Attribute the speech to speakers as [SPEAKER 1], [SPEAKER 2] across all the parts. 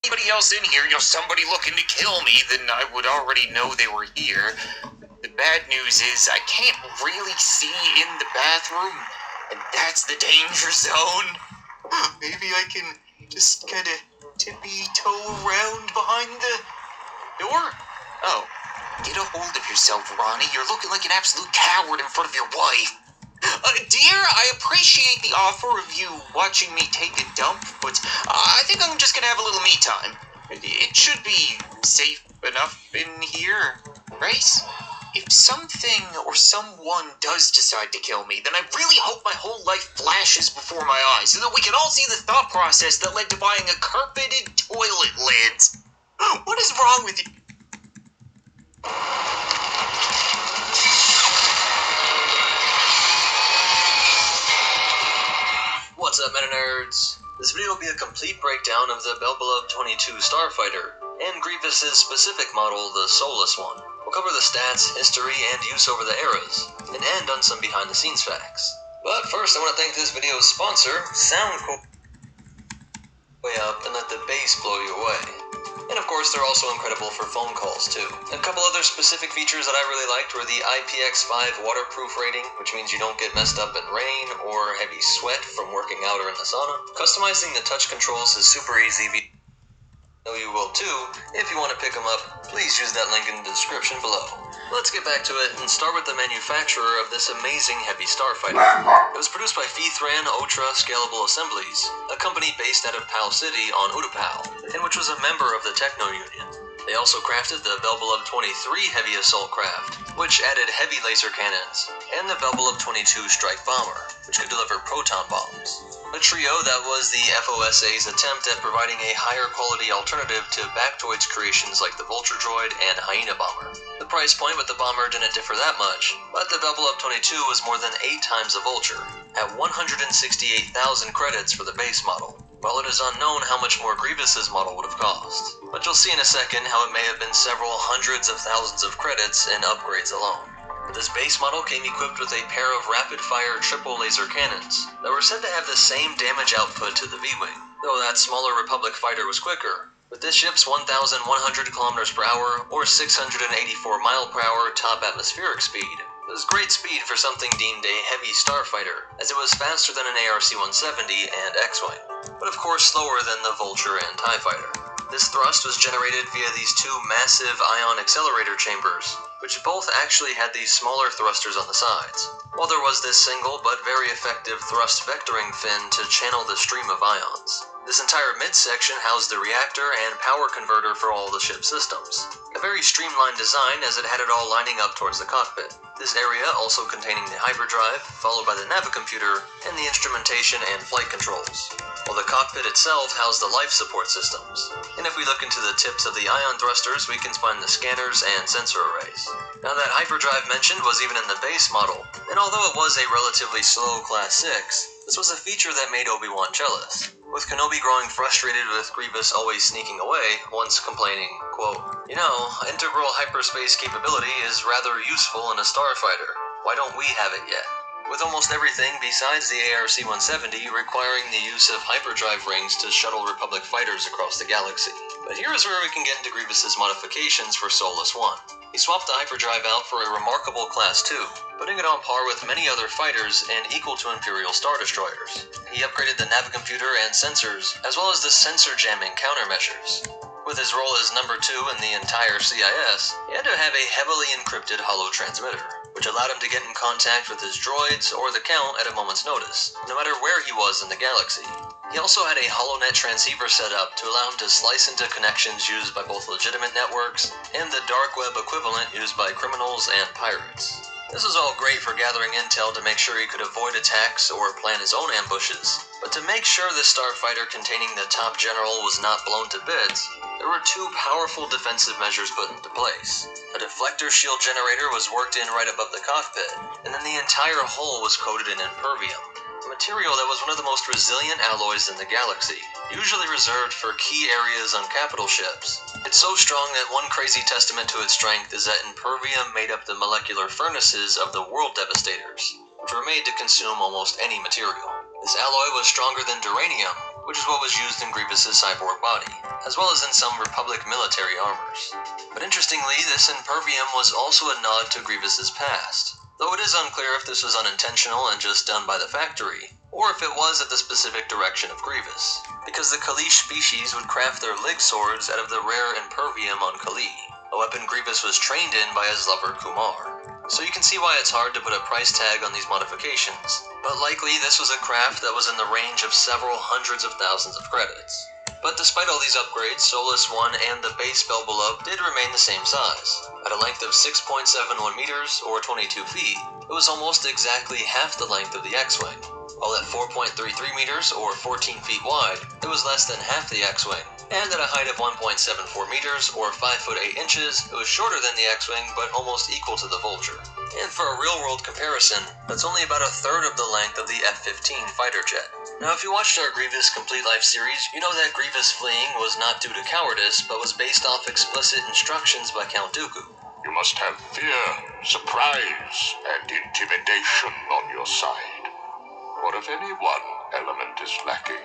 [SPEAKER 1] anybody else in here, somebody looking to kill me, then I would already know they were here. The bad news is I can't really see in the bathroom, and that's the danger zone. Maybe I can just kind of tippy-toe around behind the door? Oh, get a hold of yourself, Ronnie. You're looking like an absolute coward in front of your wife. Dear, I appreciate the offer of you watching me take a dump, but I think I'm just gonna have a little me time. It should be safe enough in here, right? If something or someone does decide to kill me, then I really hope my whole life flashes before my eyes so that we can all see the thought process that led to buying a carpeted toilet lid. What is wrong with you?
[SPEAKER 2] What's up, Meta Nerds? This video will be a complete breakdown of the Belbullab 22 Starfighter, and Grievous' specific model, the Soulless one. We'll cover the stats, history, and use over the eras, and end on some behind-the-scenes facts. But first, I want to thank this video's sponsor, Soundcore. Way up and let the bass blow you away. And of course, they're also incredible for phone calls, too. A couple other specific features that I really liked were the IPX5 waterproof rating, which means you don't get messed up in rain or heavy sweat from working out or in the sauna. Customizing the touch controls is super easy. I know you will too. If you want to pick them up, please use that link in the description below. Let's get back to it and start with the manufacturer of this amazing heavy starfighter. It was produced by Feithran Ultra Scalable Assemblies, a company based out of Pal City on Utapau, and which was a member of the Techno Union. They also crafted the Belbullab 23 Heavy Assault Craft, which added heavy laser cannons, and the Belbullab 22 Strike Bomber, which could deliver proton bombs. A trio that was the FOSA's attempt at providing a higher quality alternative to Baktoid's creations like the Vulture Droid and Hyena Bomber. The price point with the bomber didn't differ that much, but the Belbullab 22 was more than 8 times the Vulture, at 168,000 credits for the base model, while it is unknown how much more Grievous' model would have cost. But you'll see in a second how it may have been several hundreds of thousands of credits in upgrades alone. This base model came equipped with a pair of rapid-fire triple laser cannons that were said to have the same damage output to the V-Wing, though that smaller Republic fighter was quicker, with this ship's 1,100 km per hour or 684 mile per hour top atmospheric speed. It was great speed for something deemed a heavy starfighter, as it was faster than an ARC-170 and X-Wing, but of course slower than the Vulture and TIE Fighter. This thrust was generated via these two massive ion accelerator chambers, which both actually had these smaller thrusters on the sides, while there was this single but very effective thrust vectoring fin to channel the stream of ions. This entire midsection housed the reactor and power converter for all the ship's systems. A very streamlined design as it had it all lining up towards the cockpit. This area also containing the hyperdrive, followed by the navicomputer, and the instrumentation and flight controls, while the cockpit itself housed the life support systems. And if we look into the tips of the ion thrusters, we can find the scanners and sensor arrays. Now that hyperdrive mentioned was even in the base model, and although it was a relatively slow Class 6, this was a feature that made Obi-Wan jealous, with Kenobi growing frustrated with Grievous always sneaking away, once complaining, quote, "You know, integral hyperspace capability is rather useful in a starfighter. Why don't we have it yet?" With almost everything besides the ARC-170 requiring the use of hyperdrive rings to shuttle Republic fighters across the galaxy. But here is where we can get into Grievous' modifications for Soulless 1. He swapped the hyperdrive out for a remarkable Class 2, putting it on par with many other fighters and equal to Imperial Star Destroyers. He upgraded the navicomputer and sensors, as well as the sensor jamming countermeasures. With his role as number 2 in the entire CIS, he had to have a heavily encrypted holo transmitter, which allowed him to get in contact with his droids or the Count at a moment's notice, no matter where he was in the galaxy. He also had a HoloNet transceiver set up to allow him to slice into connections used by both legitimate networks and the dark web equivalent used by criminals and pirates. This was all great for gathering intel to make sure he could avoid attacks or plan his own ambushes, but to make sure this starfighter containing the top general was not blown to bits, there were two powerful defensive measures put into place. A deflector shield generator was worked in right above the cockpit, and then the entire hull was coated in impervium, a material that was one of the most resilient alloys in the galaxy, usually reserved for key areas on capital ships. It's so strong that one crazy testament to its strength is that impervium made up the molecular furnaces of the World Devastators, which were made to consume almost any material. This alloy was stronger than duranium, which is what was used in Grievous' cyborg body, as well as in some Republic military armors. But interestingly, this Impervium was also a nod to Grievous's past, though it is unclear if this was unintentional and just done by the factory, or if it was at the specific direction of Grievous, because the Kaleesh species would craft their lig swords out of the rare Impervium on Kalee, a weapon Grievous was trained in by his lover Kumar. So you can see why it's hard to put a price tag on these modifications, but likely this was a craft that was in the range of several hundreds of thousands of credits. But despite all these upgrades, Solus 1 and the base Belbullab did remain the same size. At a length of 6.71 meters, or 22 feet, it was almost exactly half the length of the X-Wing. While at 4.33 meters, or 14 feet wide, it was less than half the X-Wing. And at a height of 1.74 meters, or 5 foot 8 inches, it was shorter than the X-Wing, but almost equal to the Vulture. And for a real-world comparison, that's only about a third of the length of the F-15 fighter jet. Now, if you watched our Grievous Complete Life series, you know that Grievous fleeing was not due to cowardice, but was based off explicit instructions by Count Dooku.
[SPEAKER 3] You must have fear, surprise, and intimidation on your side. For if any one element is lacking,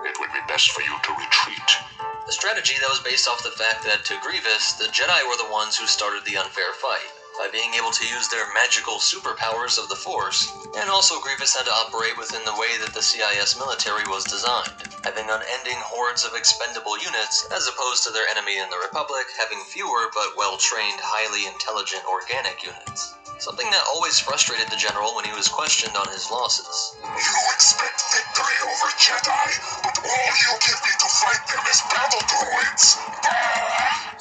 [SPEAKER 3] it would be best for you to retreat.
[SPEAKER 2] A strategy that was based off the fact that, to Grievous, the Jedi were the ones who started the unfair fight, by being able to use their magical superpowers of the Force, and also Grievous had to operate within the way that the CIS military was designed, having unending hordes of expendable units, as opposed to their enemy in the Republic having fewer but well-trained, highly intelligent organic units. Something that always frustrated the General when he was questioned on his losses.
[SPEAKER 3] You expect victory over Jedi, but all you give me to fight them is battle droids!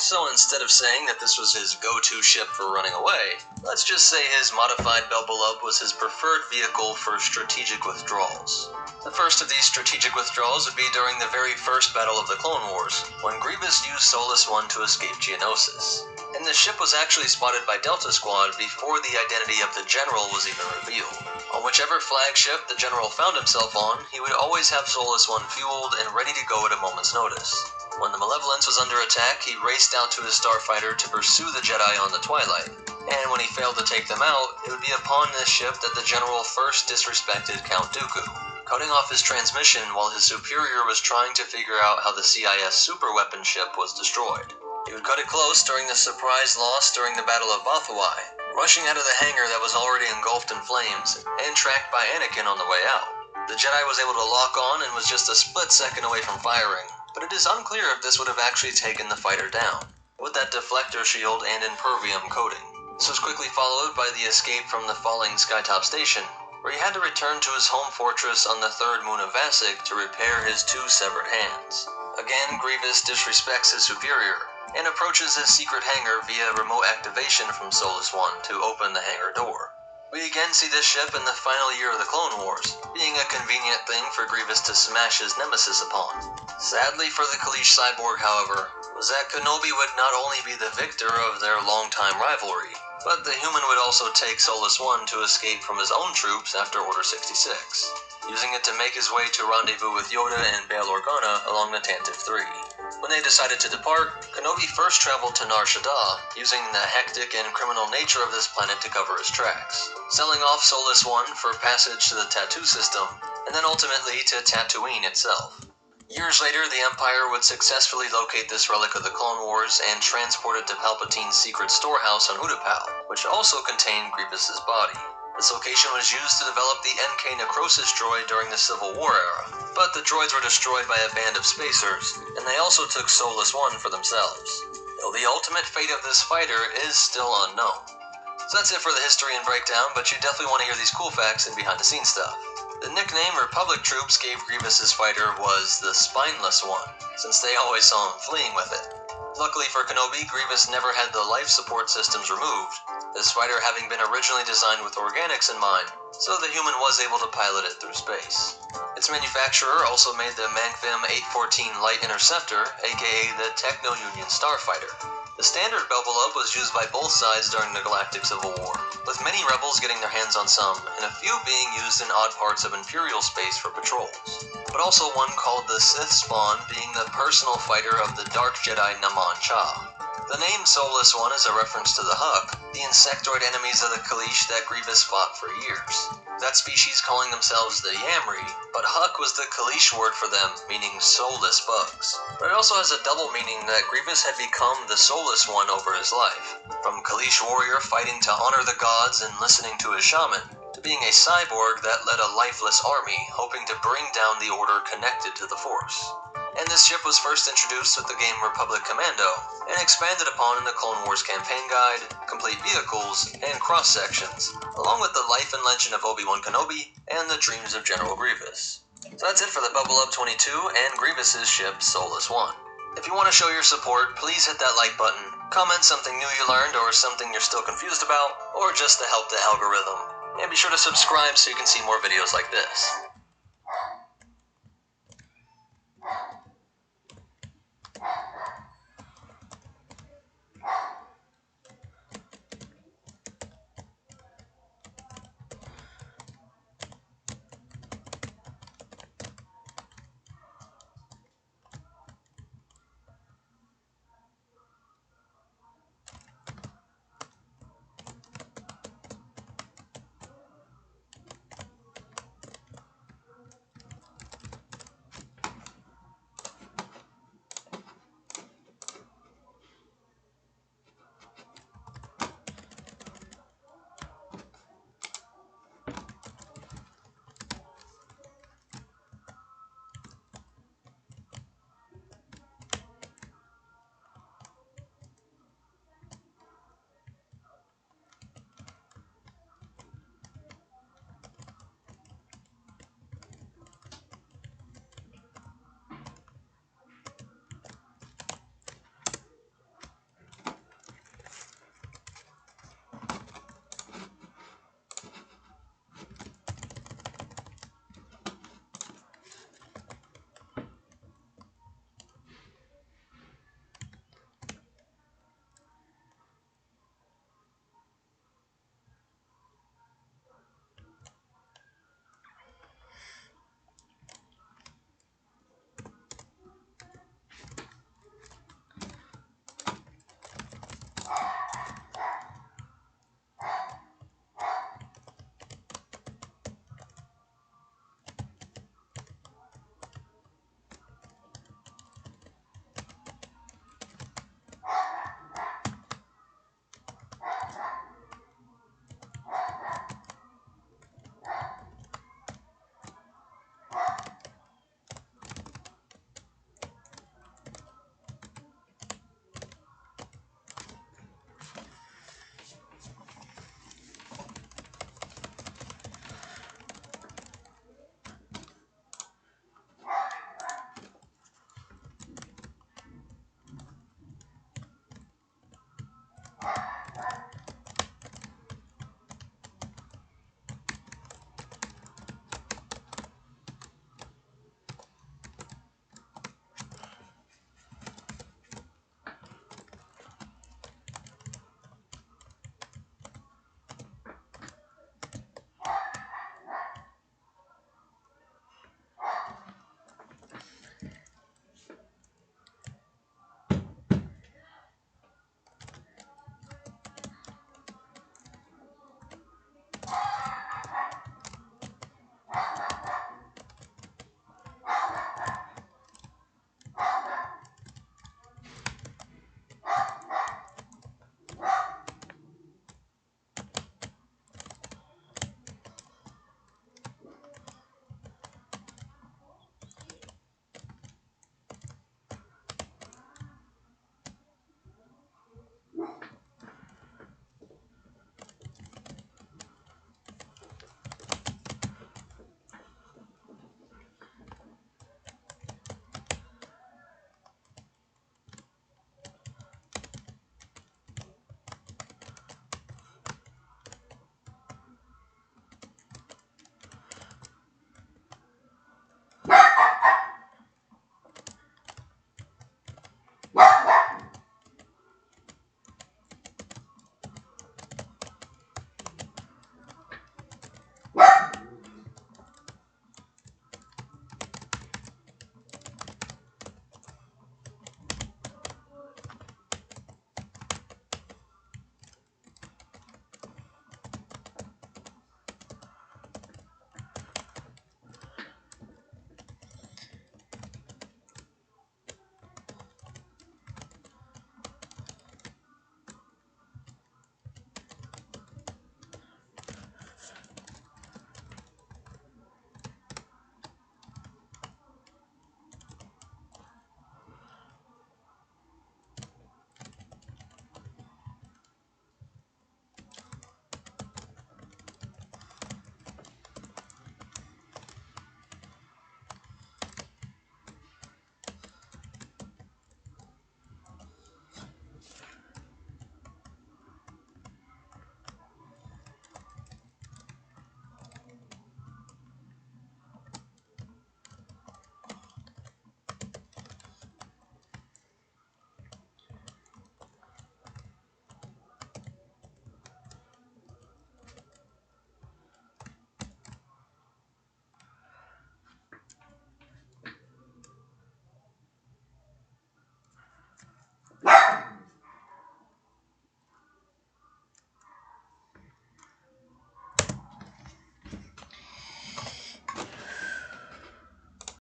[SPEAKER 2] So instead of saying that this was his go-to ship for running away, let's just say his modified Belbullab was his preferred vehicle for strategic withdrawals. The first of these strategic withdrawals would be during the very first battle of the Clone Wars, when Grievous used Solus 1 to escape Geonosis. And the ship was actually spotted by Delta Squad before the identity of the General was even revealed. On whichever flagship the General found himself on, he would always have Solus 1 fueled and ready to go at a moment's notice. When the Malevolence was under attack, he raced out to his starfighter to pursue the Jedi on the Twilight. And when he failed to take them out, it would be upon this ship that the General first disrespected Count Dooku, cutting off his transmission while his superior was trying to figure out how the CIS superweapon ship was destroyed. He would cut it close during the surprise loss during the Battle of Bothawai, rushing out of the hangar that was already engulfed in flames, and tracked by Anakin on the way out. The Jedi was able to lock on and was just a split second away from firing, but it is unclear if this would have actually taken the fighter down, with that deflector shield and Impervium coating. This was quickly followed by the escape from the falling Skytop station, where he had to return to his home fortress on the third moon of Vasek to repair his 2 severed hands. Again, Grievous disrespects his superior, and approaches his secret hangar via remote activation from Solus 1 to open the hangar door. We again see this ship in the final year of the Clone Wars, being a convenient thing for Grievous to smash his nemesis upon. Sadly for the Kaleesh cyborg, however, was that Kenobi would not only be the victor of their longtime rivalry, but the human would also take Solus 1 to escape from his own troops after Order 66, using it to make his way to rendezvous with Yoda and Bail Organa along the Tantive 3. When they decided to depart, Kenobi first traveled to Nar Shaddaa, using the hectic and criminal nature of this planet to cover his tracks, selling off Solus 1 for passage to the Tattoo system, and then ultimately to Tatooine itself. Years later, the Empire would successfully locate this relic of the Clone Wars and transport it to Palpatine's secret storehouse on Utapau, which also contained Grievous's body. This location was used to develop the NK Necrosis droid during the Civil War era, but the droids were destroyed by a band of spacers, and they also took Solus 1 for themselves, though the ultimate fate of this fighter is still unknown. So that's it for the history and breakdown, but you definitely want to hear these cool facts and behind-the-scenes stuff. The nickname Republic troops gave Grievous's fighter was the Spineless One, since they always saw him fleeing with it. Luckily for Kenobi, Grievous never had the life support systems removed, this fighter having been originally designed with organics in mind, so the human was able to pilot it through space. Its manufacturer also made the Mangfim 814 Light Interceptor, aka the Techno-Union Starfighter. The standard Belbullab was used by both sides during the Galactic Civil War, with many rebels getting their hands on some, and a few being used in odd parts of Imperial space for patrols. But also one called the Sith Spawn being the personal fighter of the Dark Jedi Naman Cha. The name Solus 1 is a reference to the Huk, the insectoid enemies of the Kaleesh that Grievous fought for years. that species calling themselves the Yamri, but Huck was the Kaleesh word for them, meaning soulless bugs. But it also has a double meaning that Grievous had become the soulless one over his life. From Kaleesh warrior fighting to honor the gods and listening to his shaman, to being a cyborg that led a lifeless army hoping to bring down the order connected to the Force. And this ship was first introduced with the game Republic Commando, and expanded upon in the Clone Wars campaign guide, complete vehicles, and cross-sections, along with the life and legend of Obi-Wan Kenobi and the dreams of General Grievous. So that's it for the Bubble Up 22 and Grievous's ship Solus 1. If you want to show your support, please hit that like button, comment something new you learned or something you're still confused about, or just to help the algorithm. And be sure to subscribe so you can see more videos like this.